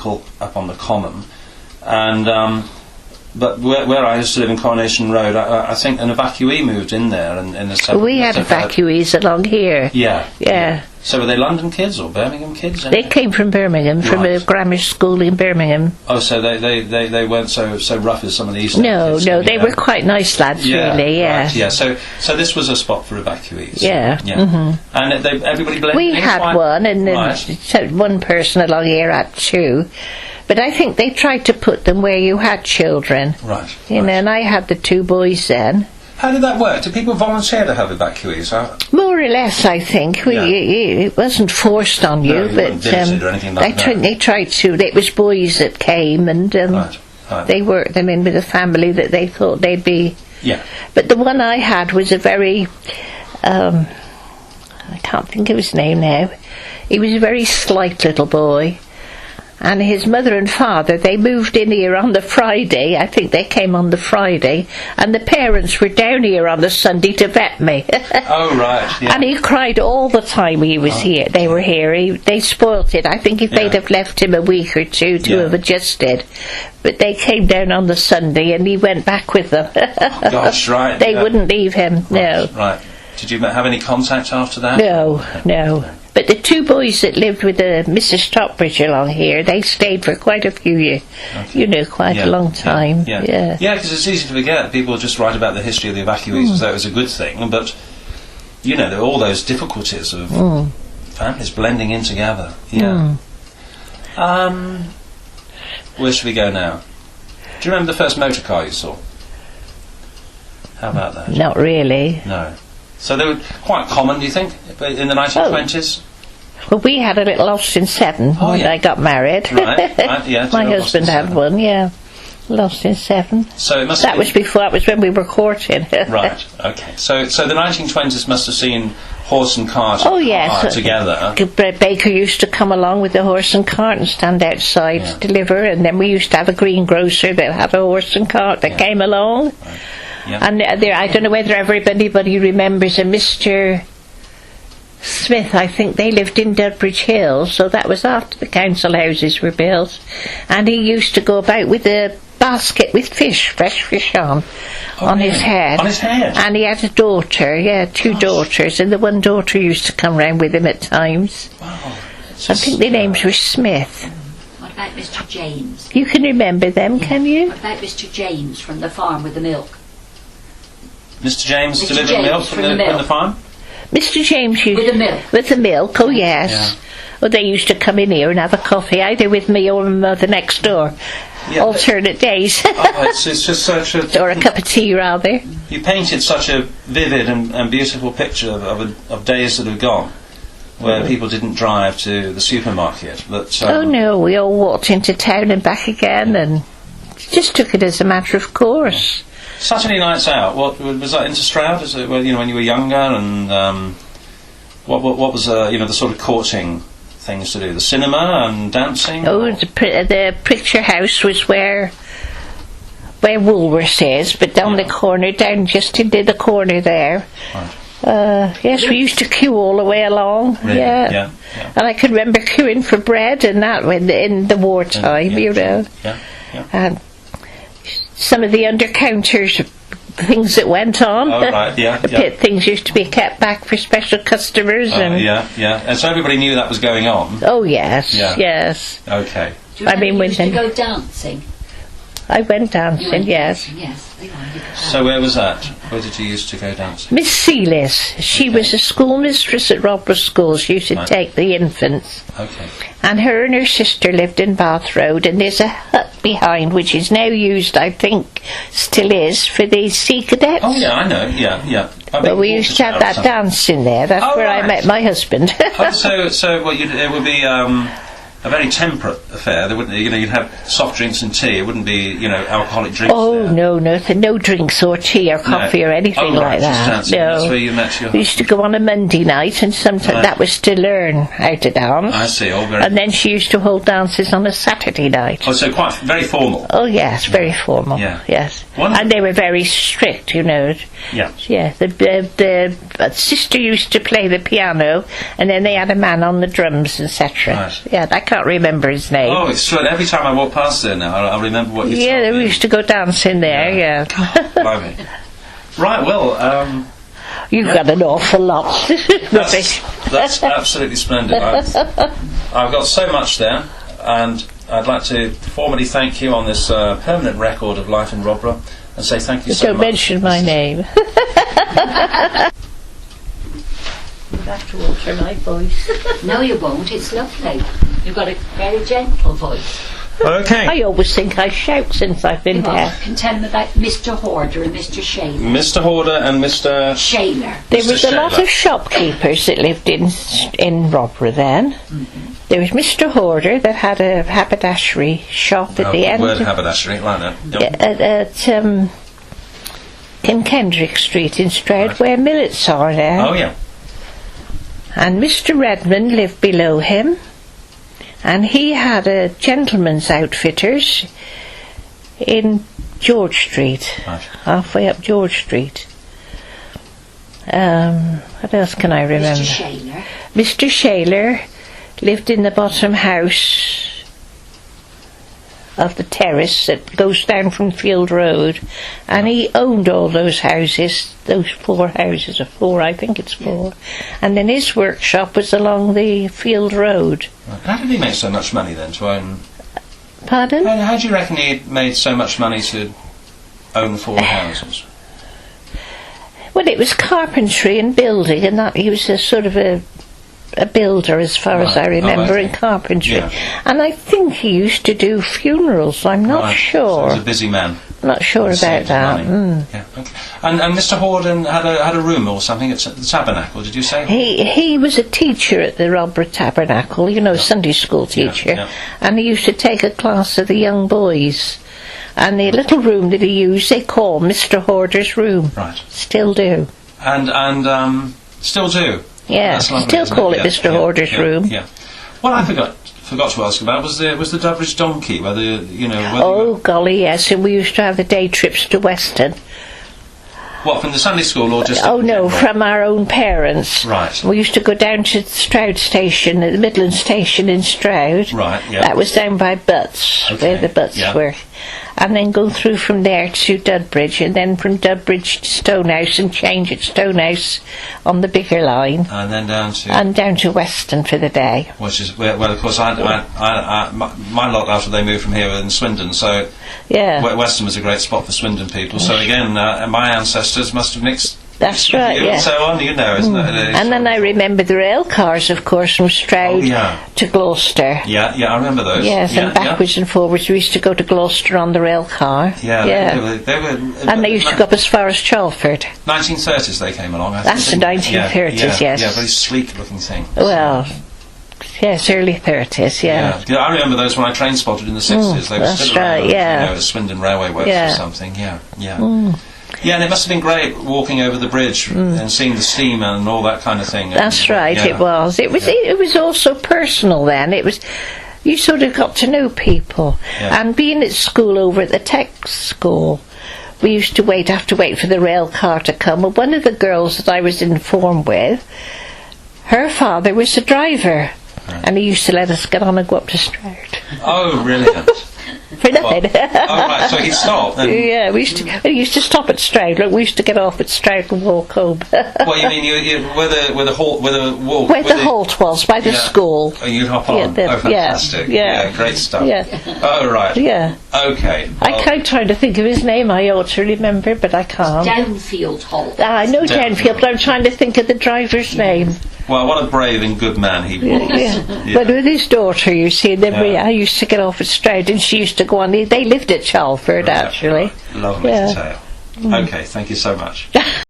uncle up on the common, and but where I used to live in Coronation Road, I think an evacuee moved in there in the 70s. We had evacuees along here. Yeah. So were they London kids or Birmingham kids? They came from Birmingham, from a grammar school in Birmingham. Oh, so they weren't so rough as some of the East End kids. No, they were quite nice lads, really, yeah. Right, yeah, so this was a spot for evacuees. Yeah. Mm-hmm. And everybody blended in? We had one, and then one person along here had two. But I think they tried to put them where you had children. Right. You know, and I had the two boys then. How did that work? Did people volunteer to have evacuees? More or less, I think. It wasn't forced on you, but or anything like that. They tried to. It was boys that came, and they worked them in with a family that they thought they'd be. Yeah. But the one I had was a very, I can't think of his name now. He was a very slight little boy. And his mother and father, they moved in here on the Friday. I think they came on the Friday. And the parents were down here on the Sunday to vet me. Oh, right. Yeah. And he cried all the time he was here. They were here. They spoilt it. I think if they'd have left him a week or two to have adjusted. But they came down on the Sunday and he went back with them. Oh, gosh, right. They wouldn't leave him, no. Right. Did you have any contact after that? No. But the two boys that lived with Mrs. Stockbridge along here, they stayed for quite a few years. Okay. You know, quite a long time. Yeah, because it's easy to forget. People just write about the history of the evacuees as though it was a good thing, but, you know, there are all those difficulties of families blending in together. Yeah. Where should we go now? Do you remember the first motor car you saw? How about that? Not really. No. So they were quite common, do you think, in the 1920s? Well, we had a little Austin 7 when I got married. Right, yeah. My husband had one, yeah. Austin 7. So it must that was when we were courting. Right, okay. So the 1920s must have seen horse and cart together. Baker used to come along with the horse and cart and stand outside to deliver, and then we used to have a greengrocer that had a horse and cart that came along. Right. Yeah. And I don't know whether anybody remembers a Mr. Smith. I think they lived in Dudbridge Hill, so that was after the council houses were built. And he used to go about with a basket with fresh fish on his head. On his head? And he had a daughter, two daughters, and the one daughter used to come round with him at times. Wow. I think their names were Smith. What about Mr. James? You can remember them, can you? What about Mr. James from the farm with the milk? Mr. James delivering milk from the farm? Mr. James with the milk. With the milk, oh yes. Yeah. Well, they used to come in here and have a coffee, either with me or my mother next door. Yeah, alternate days. It's just such a... Or a cup of tea, rather. You painted such a vivid and beautiful picture of days that have gone, where people didn't drive to the supermarket. But oh no, we all walked into town and back again, and just took it as a matter of course. Saturday nights out, what was that into Stroud? Is it, when you were younger, and what was the sort of courting things to do? The cinema and dancing? Oh, the picture house was where Woolworths is, but down the corner, just into the corner there. Right. Yes, we used to queue all the way along. Really? Yeah. And I can remember queuing for bread and that in the wartime, you know. Yeah. And some of the under-counters things that went on. Oh, right, yeah. Things used to be kept back for special customers. And so everybody knew that was going on? Oh, yes, yes. Okay. Do you remember you used to go dancing? I went dancing, yes. So where was that? Where did you used to go dancing? Miss Seeley's. She was a schoolmistress at Rodborough School. She used to take the infants. Okay. And her sister lived in Bath Road, and there's a hut behind which is now used, I think, still is, for the Sea Cadets. Oh yeah, I know, yeah. Well, we used to have that dance in there. That's where I met my husband. So it would be a very temperate affair. There wouldn't, you'd have soft drinks and tea. It wouldn't be, alcoholic drinks. Oh no, no drinks or tea or coffee or anything like that. No, that's where you met your. We used to go on a Monday night, and sometimes that was to learn how to dance. I see. And then she used to hold dances on a Saturday night. Oh, so quite very formal. Oh yes, very formal. Yeah. Yes. Wonderful. And they were very strict, Yeah. Yeah. The sister used to play the piano, and then they had a man on the drums, etc. Right. Yeah, that kind can't remember his name. Oh, it's true. Every time I walk past there now, I remember what you Yeah, told me. we used to go dancing there, yeah. Blimey. Right, well, You've got an awful lot. that's absolutely splendid. I've got so much there, and I'd like to formally thank you on this permanent record of life in Rodborough, and say thank you so much. Don't mention my name. You have to alter my voice. No, you won't. It's lovely. You've got a very gentle voice. Okay. I always think I shout since I've been there. Can tell me about Mr. Hoarder and Mr. Shaler. Mr. Hoarder and Mr. Shaler. There Mr. was a lot Shaler. of shopkeepers that lived in Rodborough then. Mm-hmm. There was Mr. Hoarder that had a haberdashery shop at the end. Word haberdashery, like that. Yep. At Kendrick Street in Stroud, Right. where Millets are now. Oh, yeah. And Mr. Redmond lived below him, and he had a gentleman's outfitters in George Street, Right. halfway up George Street. What else can I remember? Mr. Shaler. Mr. Shaler lived in the bottom house of the terrace that goes down from Field Road, and he owned all those houses, those 4 houses, or 4, I think it's 4. And then his workshop was along the Field Road. How did he make so much money then to own? Pardon? How do you reckon he made so much money to own 4 houses? Well, it was carpentry and building, and that he was a sort of a builder, as far as I Right. remember, Oh, in carpentry. Yeah. And I think he used to do funerals. I'm not Right. sure. So he's a busy man. Not sure about Saves that. money. Yeah, okay. And Mr. Horden had a room or something at the Tabernacle, did you say? He was a teacher at the Rodborough Tabernacle, you know, Sunday school teacher, yeah. and he used to take a class of the young boys. And the little room that he used, they call Mr. Hoarder's room. Right. Still do. And still do. Yeah, That's lovely, still isn't call it Yeah, Mr. Hoarder's room. Yeah. What I forgot to ask about was the Doveridge donkey. Whether Oh, golly, yes, and we used to have the day trips to Weston. what, from the Sunday school or just? Oh, no, from our own parents. Right. We used to go down to the Stroud station, the Midland station in Stroud. Right, yeah. That was down by Butts, Okay, where the Butts yeah. were. And then go through from there to Dudbridge, and then from Dudbridge to Stonehouse, and change at Stonehouse on the bigger line, And then down to Weston for the day. which is well, of course, my lot after they moved from here were in Swindon, so Yeah. Weston was a great spot for Swindon people. So again, my ancestors must have mixed. That's with right, you yeah. And so on, isn't it? And then I remember the rail cars, of course, from Stroud Oh, yeah. to Gloucester. Yeah, I remember those. Yes, yeah, and backwards and forwards. We used to go to Gloucester on the rail car. Yeah. They were And they used to go up as far as Chalford. 1930s they came along. I That's the think. 1930s, yes. Yeah, very sleek looking thing. Well, yes, early 30s, yeah. Yeah, I remember those when I train spotted in the 60s. They were that's still around, right, yeah. at Swindon Railway Works Yeah. or something. Yeah. Yeah, and it must have been great walking over the bridge and seeing the steam and all that kind of thing. That's right, Yeah. it was. It was also personal then. It was, you sort of got to know people. Yeah. And being at school over at the tech school, we used to have to wait for the rail car to come. And one of the girls that I was informed with, her father was a driver. Right. And he used to let us get on and go up to Stroud. Oh, brilliant. For nothing. Oh, right, so he stopped. And, Yeah, we used to stop at Stroud. Look, we used to get off at Stroud and walk home. what, you mean where the halt was, by the school. Oh, you'd hop on. Yeah, Oh, fantastic. yeah. Great stuff. Yeah. Oh, right. Yeah. Okay. I'm trying to think of his name. I ought to remember, but I can't. Downfield Hall. I know Downfield, but I'm trying to think of the driver's name. Well, what a brave and good man he was. Yeah. Yeah. But with his daughter, you see, Yeah. I used to get off at Stroud, and she used to go on. They lived at Chalford, actually. Lovely Yeah. tale. Okay, thank you so much.